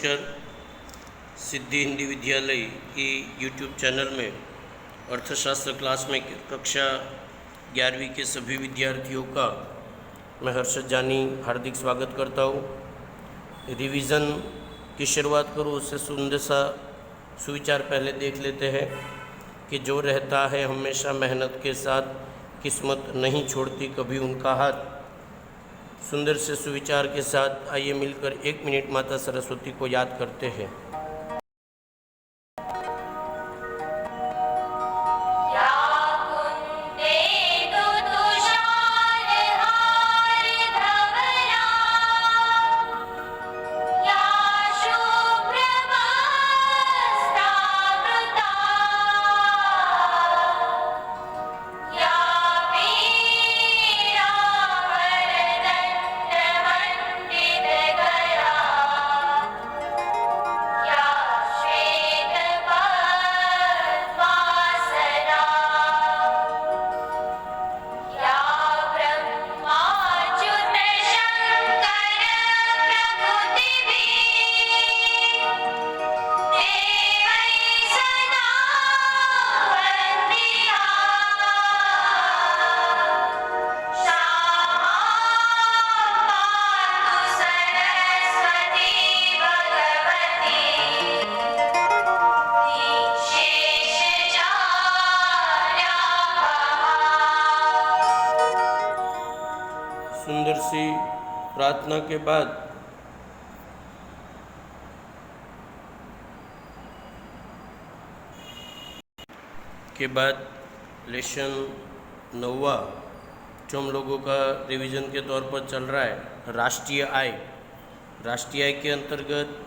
सिद्धि हिंदी विद्यालय की YouTube channel में अर्थशास्त्र क्लास में कक्षा 11वीं के सभी विद्यार्थियों का मैं हर्षद जानी हार्दिक स्वागत करता हूँ। रिवीजन की शुरुआत करूँ उससे सुंदर सा सुविचार पहले देख लेते हैं कि जो रहता है हमेशा मेहनत के साथ, किस्मत नहीं छोड़ती कभी उनका हाथ। सुंदर से सुविचार के साथ आइए मिलकर 1 मिनट माता सरस्वती को याद करते हैं। सुंदर सी प्रार्थना के बाद लेसन 9वां जो हम लोगों का रिवीजन के तौर पर चल रहा है, राष्ट्रीय आय। राष्ट्रीय आय के अंतर्गत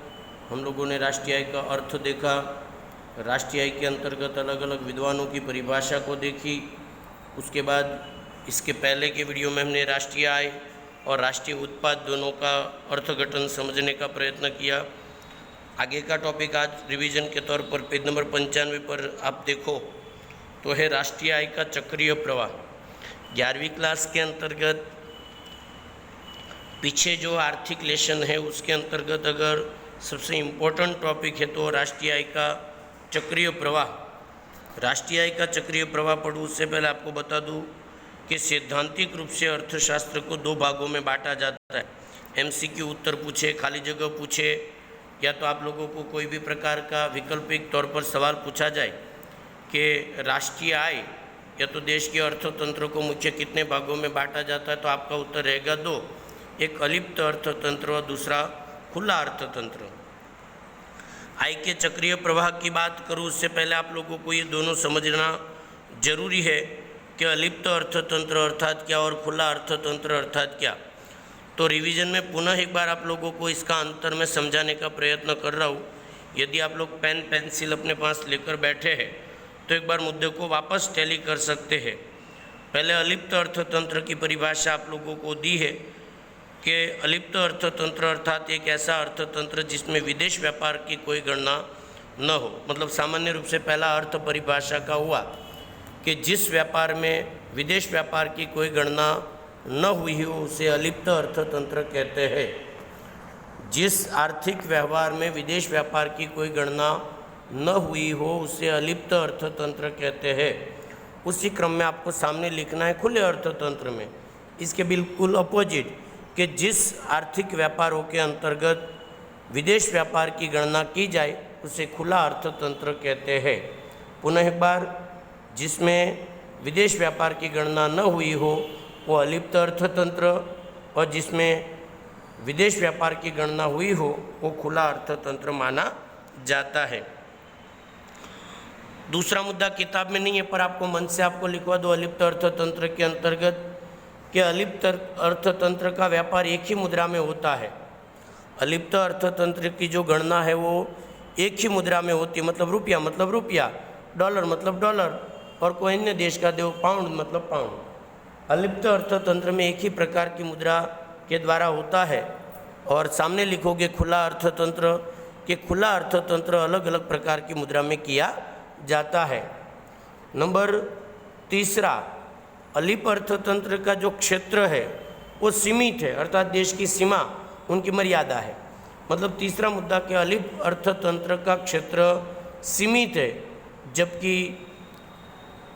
हम लोगों ने राष्ट्रीय आय का अर्थ देखा। राष्ट्रीय आय के अंतर्गत अलग अलग विद्वानों की परिभाषा को देखी। उसके बाद इसके पहले के वीडियो में हमने राष्ट्रीय आय और राष्ट्रीय उत्पाद दोनों का अर्थघटन समझने का प्रयत्न किया। आगे का टॉपिक आज रिवीजन के तौर पर पेज नंबर 95 पर आप देखो तो है राष्ट्रीय आय का चक्रीय प्रवाह। 11वीं क्लास के अंतर्गत पीछे जो आर्थिक लेसन है उसके अंतर्गत अगर सबसे इम्पोर्टेंट टॉपिक है तो राष्ट्रीय आय का चक्रीय प्रवाह। राष्ट्रीय आय का चक्रीय प्रवाह पढ़ूँ उससे पहले आपको बता दूँ कि सैद्धांतिक रूप से अर्थशास्त्र को 2 भागों में बांटा जाता है। एमसीक्यू उत्तर पूछे, खाली जगह पूछे, या तो आप लोगों को कोई भी प्रकार का वैकल्पिक तौर पर सवाल पूछा जाए कि राष्ट्रीय आय या तो देश के अर्थतंत्र को मुख्य कितने भागों में बांटा जाता है, तो आपका उत्तर रहेगा 2, एक अलिप्त अर्थतंत्र और दूसरा खुला अर्थतंत्र। आय के चक्रीय प्रवाह की बात करूँ उससे पहले आप लोगों को ये दोनों समझना जरूरी है कि अलिप्त अर्थतंत्र अर्थात क्या और खुला अर्थतंत्र अर्थात क्या। तो रिवीजन में पुनः एक बार आप लोगों को इसका अंतर में समझाने का प्रयत्न कर रहा हूँ। यदि आप लोग पेन पेंसिल अपने पास लेकर बैठे हैं तो एक बार मुद्दे को वापस टैली कर सकते हैं। पहले अलिप्त अर्थतंत्र की परिभाषा आप लोगों को दी है कि अलिप्त अर्थतंत्र अर्थात एक ऐसा अर्थतंत्र जिसमें विदेश व्यापार की कोई गणना न हो। मतलब सामान्य रूप से पहला अर्थ परिभाषा का हुआ कि जिस व्यापार में विदेश व्यापार की कोई गणना न हुई हो उसे अलिप्त अर्थतंत्र कहते हैं। जिस आर्थिक व्यवहार में विदेश व्यापार की कोई गणना न हुई हो उसे अलिप्त अर्थतंत्र कहते हैं। उसी क्रम में आपको सामने लिखना है खुले अर्थतंत्र में इसके बिल्कुल अपोजिट कि जिस आर्थिक व्यापारों के अंतर्गत विदेश व्यापार की गणना की जाए उसे खुला अर्थतंत्र कहते हैं। पुनः एक बार, जिसमें विदेश व्यापार की गणना न हुई हो वो अलिप्त अर्थतंत्र और जिसमें विदेश व्यापार की गणना हुई हो वो खुला अर्थतंत्र माना जाता है। दूसरा मुद्दा किताब में नहीं है पर आपको मन से आपको लिखवा दो अलिप्त अर्थतंत्र के अंतर्गत कि अलिप्त अर्थतंत्र का व्यापार एक ही मुद्रा में होता है। अलिप्त अर्थतंत्र की जो गणना है वो एक ही मुद्रा में होती है, मतलब रुपया, डॉलर मतलब डॉलर, और कोई अन्य देश का देव पाउंड मतलब पाउंड। अलिप्त अर्थतंत्र में एक ही प्रकार की मुद्रा के द्वारा होता है। और सामने लिखोगे खुला अर्थतंत्र कि खुला अर्थतंत्र अलग अलग प्रकार की मुद्रा में किया जाता है। नंबर तीसरा, अलिप्त अर्थतंत्र का जो क्षेत्र है वो सीमित है, अर्थात देश की सीमा उनकी मर्यादा है। मतलब तीसरा मुद्दा कि अलिप्त अर्थतंत्र का क्षेत्र सीमित है, जबकि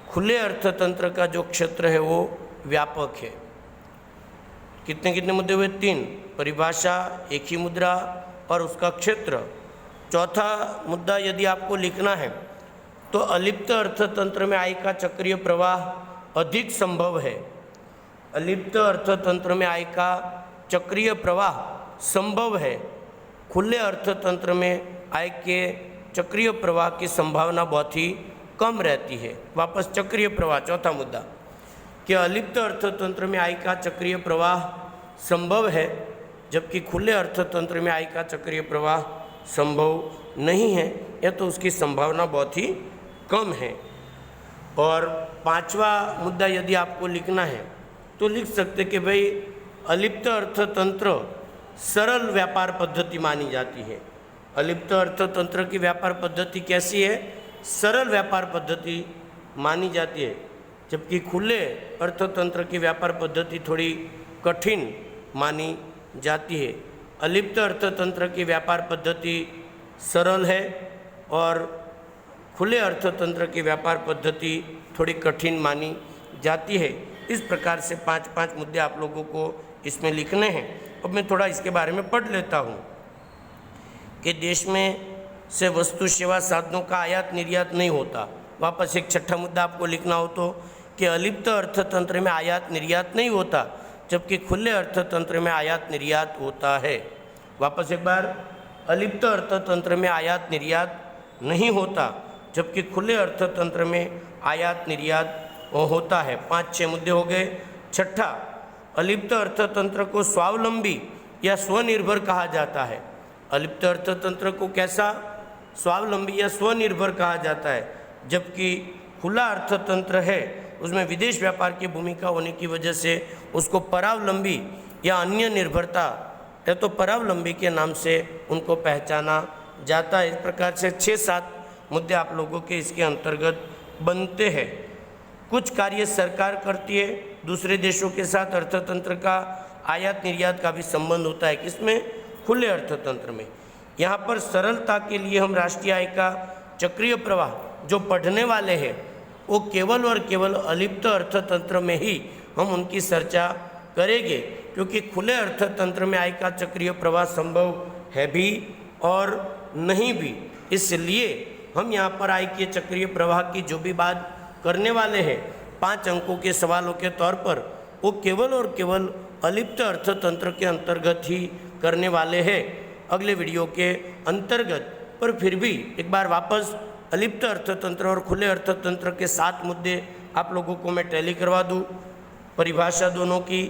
खुले अर्थतंत्र का जो क्षेत्र है वो व्यापक है। कितने कितने मुद्दे हुए? 3, परिभाषा, एक ही मुद्रा और उसका क्षेत्र। चौथा मुद्दा यदि आपको लिखना है तो अलिप्त अर्थतंत्र में आय का चक्रीय प्रवाह अधिक संभव है। अलिप्त अर्थतंत्र में आय का चक्रीय प्रवाह संभव है, खुले अर्थतंत्र में आय के चक्रीय प्रवाह की संभावना बहुत ही कम रहती है। वापस चक्रीय प्रवाह, चौथा मुद्दा कि अलिप्त अर्थतंत्र में आय का चक्रीय प्रवाह संभव है, जबकि खुले अर्थतंत्र में आय का चक्रीय प्रवाह संभव नहीं है, या तो उसकी संभावना बहुत ही कम है। और पांचवा मुद्दा यदि आपको लिखना है तो लिख सकते कि भाई अलिप्त अर्थतंत्र सरल व्यापार पद्धति मानी जाती है। अलिप्त अर्थतंत्र की व्यापार पद्धति कैसी है? सरल व्यापार पद्धति मानी जाती है, जबकि खुले अर्थतंत्र की व्यापार पद्धति थोड़ी कठिन मानी जाती है। अलिप्त अर्थतंत्र की व्यापार पद्धति सरल है और खुले अर्थतंत्र की व्यापार पद्धति थोड़ी कठिन मानी जाती है। इस प्रकार से 5 मुद्दे आप लोगों को इसमें लिखने हैं। अब मैं थोड़ा इसके बारे में पढ़ लेता हूँ कि देश में से वस्तु सेवा साधनों का आयात निर्यात नहीं होता। वापस एक छठा मुद्दा आपको लिखना हो तो कि अलिप्त अर्थतंत्र में आयात निर्यात नहीं होता, जबकि खुले अर्थतंत्र में आयात निर्यात होता है। वापस एक बार, अलिप्त अर्थतंत्र में आयात निर्यात नहीं होता, जबकि खुले अर्थतंत्र में आयात निर्यात होता है। 5-6 मुद्दे हो गए। छठा, अलिप्त अर्थतंत्र को स्वावलंबी या स्वनिर्भर कहा जाता है। अलिप्त अर्थतंत्र को कैसा? स्वावलंबी या स्वनिर्भर कहा जाता है, जबकि खुला अर्थतंत्र है उसमें विदेश व्यापार की भूमिका होने की वजह से उसको परावलंबी या अन्य निर्भरता या तो परावलंबी के नाम से उनको पहचाना जाता है। इस प्रकार से 6-7 मुद्दे आप लोगों के इसके अंतर्गत बनते हैं। कुछ कार्य सरकार करती है, दूसरे देशों के साथ अर्थतंत्र का आयात निर्यात का भी संबंध होता है। किसमें? खुले अर्थतंत्र में। यहाँ पर सरलता के लिए हम राष्ट्रीय आय का चक्रीय प्रवाह जो पढ़ने वाले हैं वो केवल और केवल अलिप्त अर्थतंत्र में ही हम उनकी चर्चा करेंगे, क्योंकि खुले अर्थतंत्र में आय का चक्रीय प्रवाह संभव है भी और नहीं भी। इसलिए हम यहाँ पर आय के चक्रीय प्रवाह की जो भी बात करने वाले हैं 5 अंकों के सवालों के तौर पर, वो केवल और केवल अलिप्त अर्थतंत्र के अंतर्गत ही करने वाले हैं अगले वीडियो के अंतर्गत। पर फिर भी एक बार वापस अलिप्त अर्थतंत्र और खुले अर्थतंत्र के 7 मुद्दे आप लोगों को मैं टैली करवा दूँ, परिभाषा दोनों की,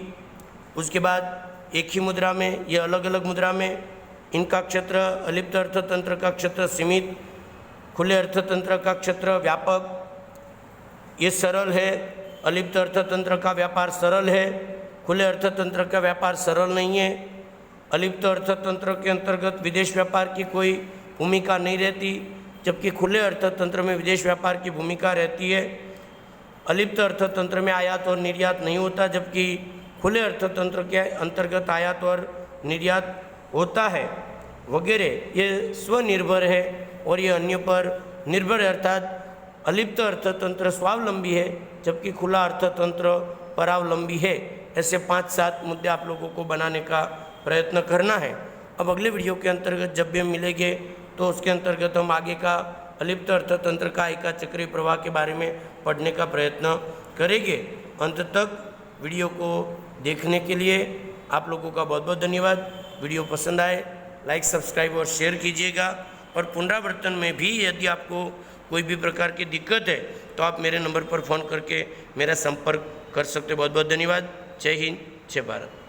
उसके बाद एक ही मुद्रा में, ये अलग अलग मुद्रा में, इनका क्षेत्र, अलिप्त अर्थतंत्र का क्षेत्र सीमित, खुले अर्थतंत्र का क्षेत्र व्यापक, ये सरल है, अलिप्त अर्थतंत्र का व्यापार सरल है, खुले अर्थतंत्र का व्यापार सरल नहीं है। अलिप्त अर्थतंत्र के अंतर्गत विदेश व्यापार की कोई भूमिका नहीं रहती, जबकि खुले अर्थतंत्र में विदेश व्यापार की भूमिका रहती है। अलिप्त अर्थतंत्र में आयात और निर्यात नहीं होता, जबकि खुले अर्थतंत्र के अंतर्गत आयात और निर्यात होता है वगैरह। ये स्वनिर्भर है और ये अन्य पर निर्भर है, अर्थात अलिप्त अर्थतंत्र स्वावलंबी है जबकि खुला अर्थतंत्र परावलंबी है। ऐसे 5-7 मुद्दे आप लोगों को बनाने का प्रयत्न करना है। अब अगले वीडियो के अंतर्गत जब भी हम मिलेंगे तो उसके अंतर्गत हम आगे का अलिप्त अर्थतंत्र का आय का चक्रीय प्रवाह के बारे में पढ़ने का प्रयत्न करेंगे। अंत तक वीडियो को देखने के लिए आप लोगों का बहुत बहुत धन्यवाद। वीडियो पसंद आए लाइक, सब्सक्राइब और शेयर कीजिएगा। और पुनरावर्तन में भी यदि आपको कोई भी प्रकार की दिक्कत है तो आप मेरे नंबर पर फ़ोन करके मेरा संपर्क कर सकते। बहुत बहुत धन्यवाद। जय हिंद, जय भारत।